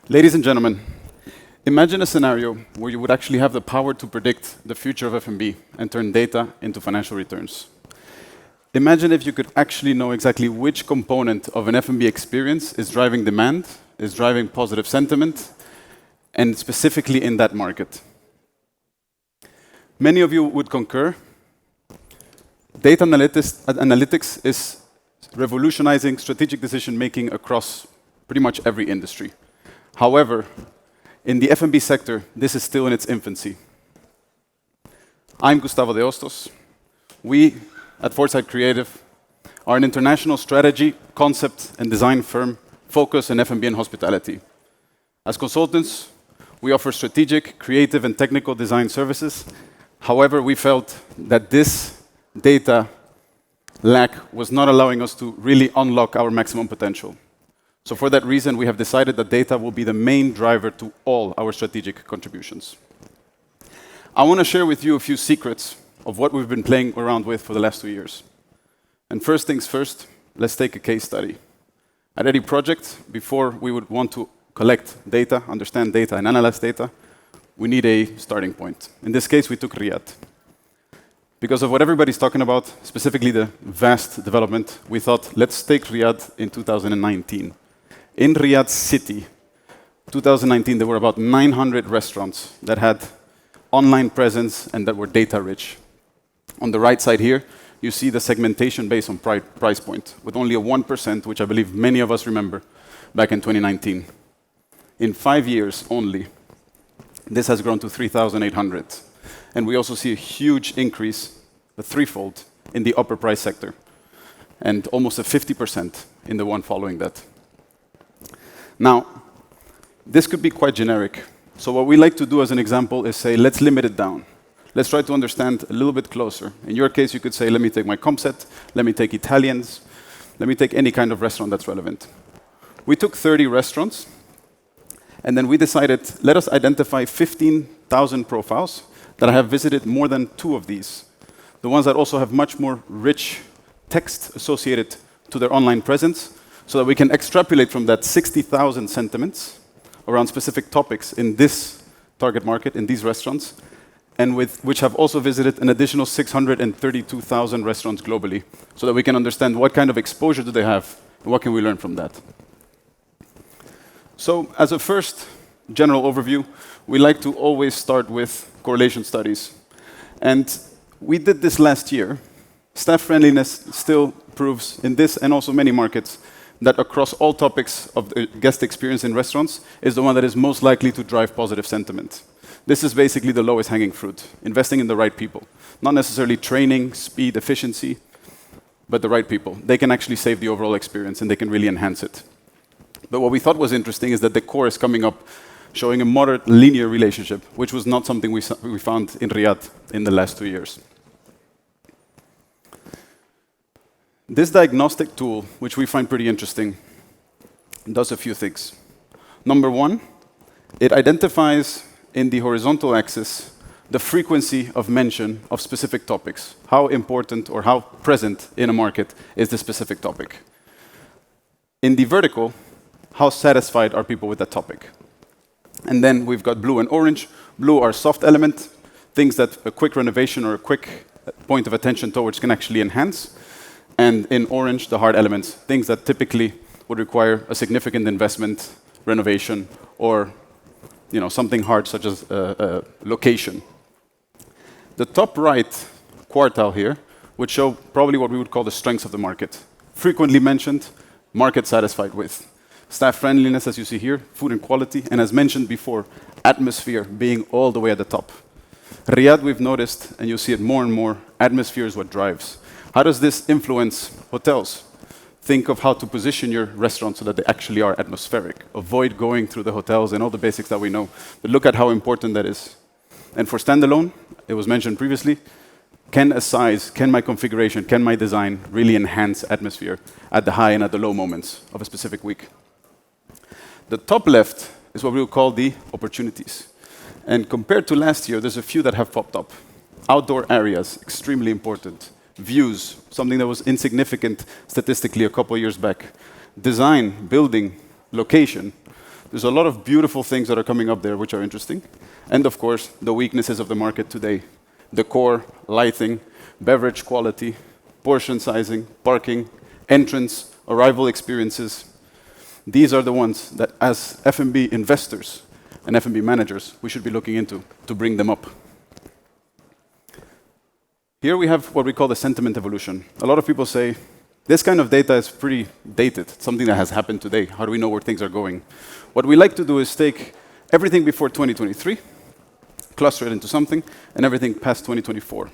Ladies and gentlemen, imagine a scenario where you would actually have the power to predict the future of F&B and turn data into financial returns. Imagine if you could actually know exactly which component of an F&B experience is driving demand, is driving positive sentiment, and specifically in that market. Many of you would concur. Data analytics is revolutionizing strategic decision-making across pretty much every industry. However, in the F&B sector, this is still in its infancy. I'm Gustavo de Hostos. We at Forsite Creative are an international strategy, concept, and design firm focused on F&B and hospitality. As consultants, we offer strategic, creative, and technical design services. However, we felt that this data lack was not allowing us to really unlock our maximum potential. So for that reason, we have decided that data will be the main driver to all our strategic contributions. I want to share with you a few secrets of what we've been playing around with for the last 2 years. And first things first, let's take a case study. At any project, before we would want to collect data, understand data, and analyze data, we need a starting point. In this case, we took Riyadh. Because of what everybody's talking about, specifically the vast development, we thought, let's take Riyadh in 2019. In Riyadh city, 2019, there were about 900 restaurants that had online presence and that were data rich. On the right side here, you see the segmentation based on price point, with only a 1%, which I believe many of us remember, back in 2019. In 5 years only, this has grown to 3,800. And we also see a huge increase, a threefold, in the upper price sector, and almost a 50% in the one following that. Now, this could be quite generic. So what we like to do as an example is say, let's limit it down. Let's try to understand a little bit closer. In your case, you could say, let me take my comp set, let me take Italians, let me take any kind of restaurant that's relevant. We took 30 restaurants, and then we decided, let us identify 15,000 profiles that have visited more than 2 of these. The ones that also have much more rich text associated to their online presence, so that we can extrapolate from that 60,000 sentiments around specific topics in this target market, in these restaurants, and which have also visited an additional 632,000 restaurants globally, so that we can understand what kind of exposure do they have, and what can we learn from that. So as a first general overview, we like to always start with correlation studies. And we did this last year. Staff friendliness still proves in this and also many markets that across all topics of the guest experience in restaurants is the one that is most likely to drive positive sentiment. This is basically the lowest hanging fruit, investing in the right people. Not necessarily training, speed, efficiency, but the right people. They can actually save the overall experience and they can really enhance it. But what we thought was interesting is that the core is coming up showing a moderate linear relationship, which was not something we found in Riyadh in the last 2 years. This diagnostic tool, which we find pretty interesting, does a few things. Number one, it identifies in the horizontal axis the frequency of mention of specific topics. How important or how present in a market is the specific topic? In the vertical, how satisfied are people with that topic? And then we've got blue and orange. Blue are soft element, things that a quick renovation or a quick point of attention towards can actually enhance. And in orange, the hard elements, things that typically would require a significant investment, renovation, or something hard such as a location. The top right quartile here would show probably what we would call the strengths of the market. Frequently mentioned, market satisfied with. Staff friendliness, as you see here, food and quality, and as mentioned before, atmosphere being all the way at the top. Riyadh, we've noticed, and you'll see it more and more, atmosphere is what drives. How does this influence hotels? Think of how to position your restaurant so that they actually are atmospheric. Avoid going through the hotels and all the basics that we know, but look at how important that is. And for standalone, it was mentioned previously, can a size, can my configuration, can my design really enhance atmosphere at the high and at the low moments of a specific week? The top left is what we will call the opportunities. And compared to last year, there's a few that have popped up. Outdoor areas, extremely important. Views, something that was insignificant statistically a couple of years back. Design, building, location. There's a lot of beautiful things that are coming up there which are interesting. And of course, the weaknesses of the market today. Decor, lighting, beverage quality, portion sizing, parking, entrance, arrival experiences. These are the ones that as F&B investors and F&B managers, we should be looking into to bring them up. Here we have what we call the sentiment evolution. A lot of people say, this kind of data is pretty dated, something that has happened today. How do we know where things are going? What we like to do is take everything before 2023, cluster it into something, and everything past 2024.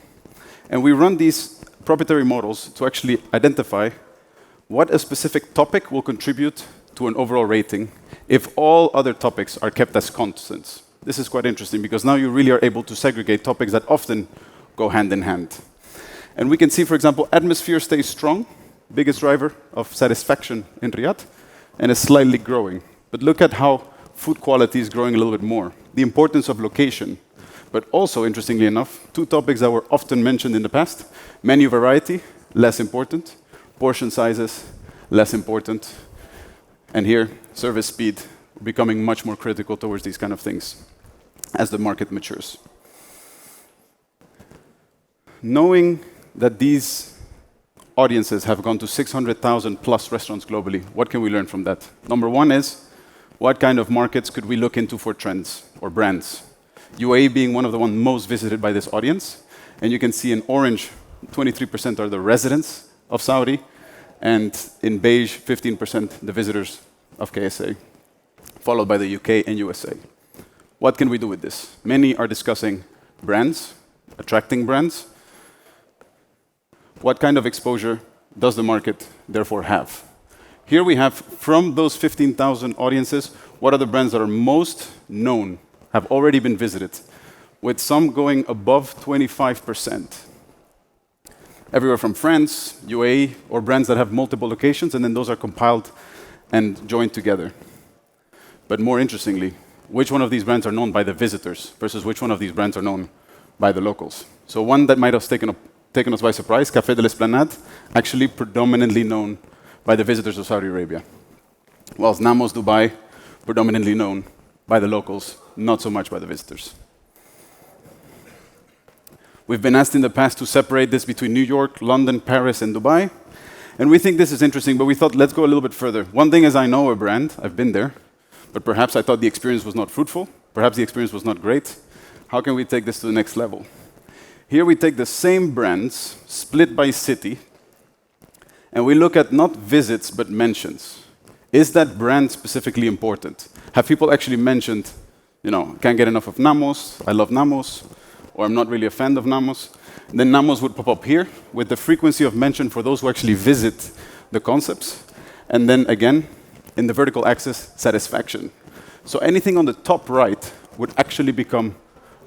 And we run these proprietary models to actually identify what a specific topic will contribute to an overall rating if all other topics are kept as constants. This is quite interesting because now you really are able to segregate topics that often go hand in hand. And we can see, for example, atmosphere stays strong, biggest driver of satisfaction in Riyadh, and is slightly growing. But look at how food quality is growing a little bit more. The importance of location. But also, interestingly enough, two topics that were often mentioned in the past: menu variety, less important; portion sizes, less important. And here, service speed, becoming much more critical towards these kind of things as the market matures. Knowing that these audiences have gone to 600,000 plus restaurants globally, what can we learn from that? Number one is, what kind of markets could we look into for trends or brands? UAE being one of the ones most visited by this audience. And you can see in orange, 23% are the residents of Saudi, and in beige, 15% the visitors of KSA, followed by the UK and USA. What can we do with this? Many are discussing brands, attracting brands. What kind of exposure does the market therefore have? Here we have, from those 15,000 audiences, what are the brands that are most known, have already been visited, with some going above 25%. Everywhere from France, UAE, or brands that have multiple locations, and then those are compiled and joined together. But more interestingly, which one of these brands are known by the visitors versus which one of these brands are known by the locals? So one that might have taken us by surprise, Café de l'Esplanade, actually predominantly known by the visitors of Saudi Arabia. Whilst Namos Dubai, predominantly known by the locals, not so much by the visitors. We've been asked in the past to separate this between New York, London, Paris, and Dubai. And we think this is interesting, but we thought, let's go a little bit further. One thing is I know a brand, I've been there, but perhaps I thought the experience was not fruitful, perhaps the experience was not great. How can we take this to the next level? Here we take the same brands, split by city, and we look at not visits, but mentions. Is that brand specifically important? Have people actually mentioned, can't get enough of Namos, I love Namos, or I'm not really a fan of Namos? And then Namos would pop up here with the frequency of mention for those who actually visit the concepts. And then again, in the vertical axis, satisfaction. So anything on the top right would actually become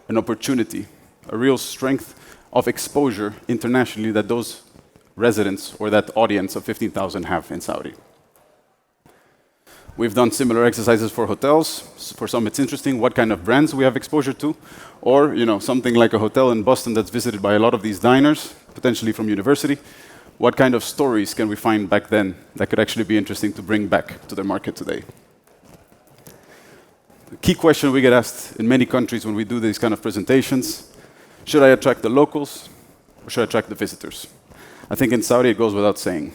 an opportunity, a real strength of exposure internationally that those residents or that audience of 15,000 have in Saudi. We've done similar exercises for hotels. For some, it's interesting what kind of brands we have exposure to. Or, something like a hotel in Boston that's visited by a lot of these diners, potentially from university. What kind of stories can we find back then that could actually be interesting to bring back to the market today? The key question we get asked in many countries when we do these kind of presentations: should I attract the locals or should I attract the visitors? I think in Saudi it goes without saying.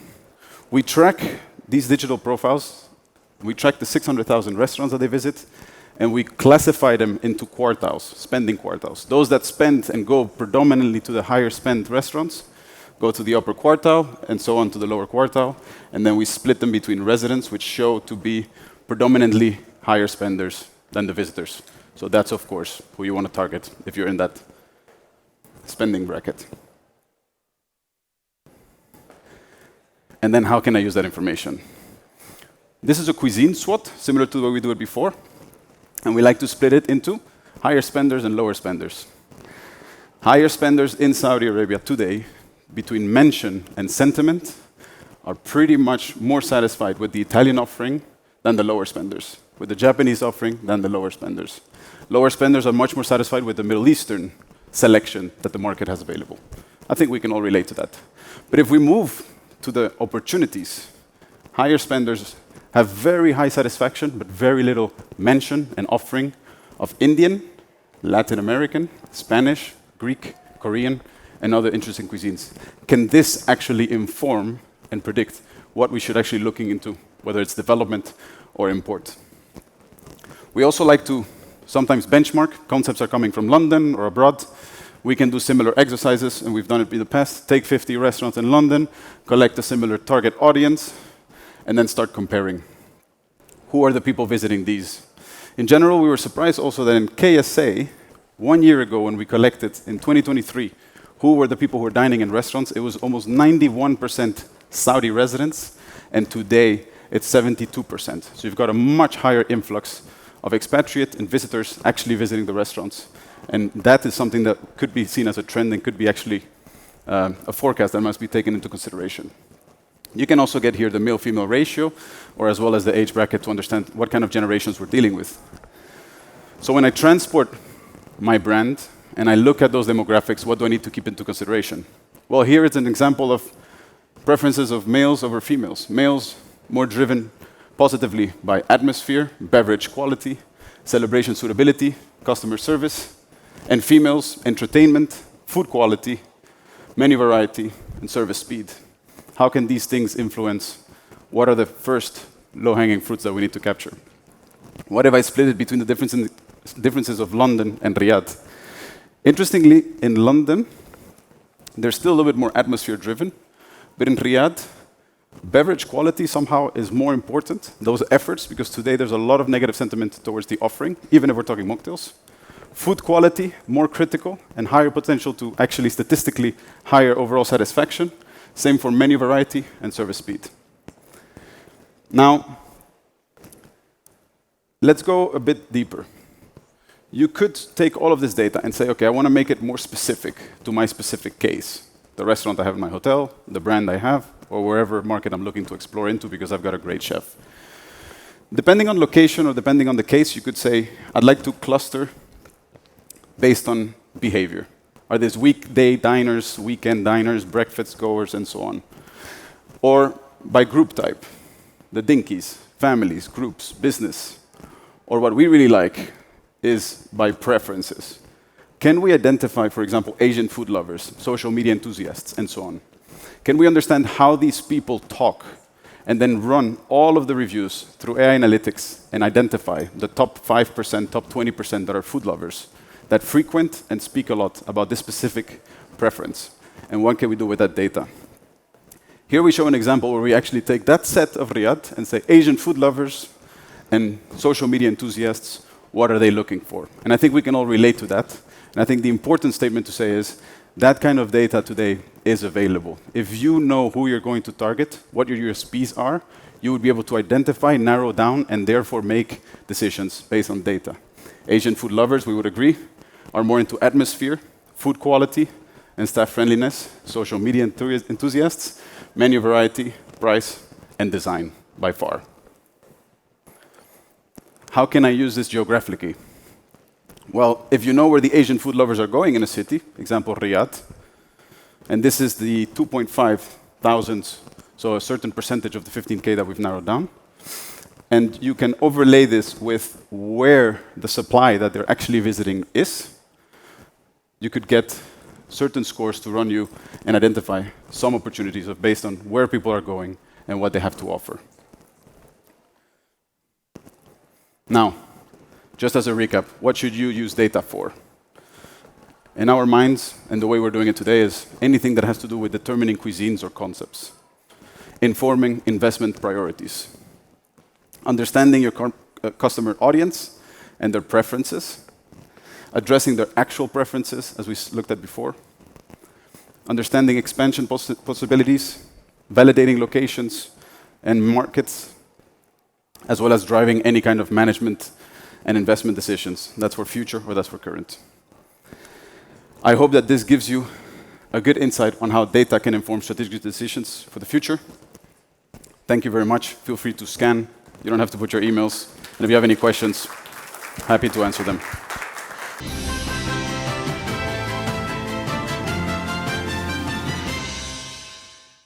We track these digital profiles. We track the 600,000 restaurants that they visit, and we classify them into quartiles, spending quartiles. Those that spend and go predominantly to the higher spend restaurants go to the upper quartile, and so on to the lower quartile. And then we split them between residents, which show to be predominantly higher spenders than the visitors. So that's, of course, who you want to target if you're in that spending bracket. And then how can I use that information? This is a cuisine SWOT, similar to the way we do it before. And we like to split it into higher spenders and lower spenders. Higher spenders in Saudi Arabia today, between mention and sentiment, are pretty much more satisfied with the Italian offering than the lower spenders, with the Japanese offering than the lower spenders. Lower spenders are much more satisfied with the Middle Eastern selection that the market has available. I think we can all relate to that. But if we move to the opportunities, higher spenders have very high satisfaction, but very little mention and offering of Indian, Latin American, Spanish, Greek, Korean, and other interesting cuisines. Can this actually inform and predict what we should actually looking into, whether it's development or import? We also like to sometimes benchmark. Concepts are coming from London or abroad. We can do similar exercises, and we've done it in the past. Take 50 restaurants in London, collect a similar target audience, and then start comparing. Who are the people visiting these? In general, we were surprised also that in KSA, 1 year ago when we collected in 2023, who were the people who were dining in restaurants, it was almost 91% Saudi residents, and today it's 72%. So you've got a much higher influx of expatriate and visitors actually visiting the restaurants. And that is something that could be seen as a trend and could be actually a forecast that must be taken into consideration. You can also get here the male-female ratio, or as well as the age bracket to understand what kind of generations we're dealing with. So when I transport my brand and I look at those demographics, what do I need to keep into consideration? Well, here it's an example of preferences of males over females. Males more driven positively by atmosphere, beverage quality, celebration suitability, customer service, and females, entertainment, food quality, menu variety, and service speed. How can these things influence what are the first low-hanging fruits that we need to capture? What if I split it between the differences of London and Riyadh? Interestingly, in London, they're still a little bit more atmosphere-driven, but in Riyadh, beverage quality somehow is more important, those efforts, because today there's a lot of negative sentiment towards the offering, even if we're talking mocktails. Food quality, more critical, and higher potential to actually statistically higher overall satisfaction. Same for menu variety and service speed. Now, let's go a bit deeper. You could take all of this data and say, okay, I want to make it more specific to my specific case. The restaurant I have in my hotel, the brand I have, or wherever market I'm looking to explore into because I've got a great chef. Depending on location or depending on the case, you could say, I'd like to cluster based on behavior. Are these weekday diners, weekend diners, breakfast goers, and so on? Or by group type, the dinkies, families, groups, business. Or what we really like is by preferences. Can we identify, for example, Asian food lovers, social media enthusiasts, and so on? Can we understand how these people talk and then run all of the reviews through AI analytics and identify the top 5%, top 20% that are food lovers, that frequent and speak a lot about this specific preference? And what can we do with that data? Here we show an example where we actually take that set of Riyadh and say Asian food lovers and social media enthusiasts, what are they looking for? And I think we can all relate to that. And I think the important statement to say is that kind of data today is available. If you know who you're going to target, what your USPs are, you would be able to identify, narrow down, and therefore make decisions based on data. Asian food lovers, we would agree, are more into atmosphere, food quality, and staff friendliness. Social media enthusiasts, menu variety, price, and design by far. How can I use this geographically? Well, if you know where the Asian food lovers are going in a city, example Riyadh, and this is the 2.5 thousand, so a certain percentage of the 15K that we've narrowed down, and you can overlay this with where the supply that they're actually visiting is, you could get certain scores to run you and identify some opportunities based on where people are going and what they have to offer. Now, just as a recap, what should you use data for? In our minds, and the way we're doing it today, is anything that has to do with determining cuisines or concepts, informing investment priorities, understanding your customer audience and their preferences, addressing their actual preferences, as we looked at before, understanding expansion possibilities, validating locations and markets, as well as driving any kind of management and investment decisions. That's for future or that's for current. I hope that this gives you a good insight on how data can inform strategic decisions for the future. Thank you very much. Feel free to scan. You don't have to put your emails. And if you have any questions, happy to answer them.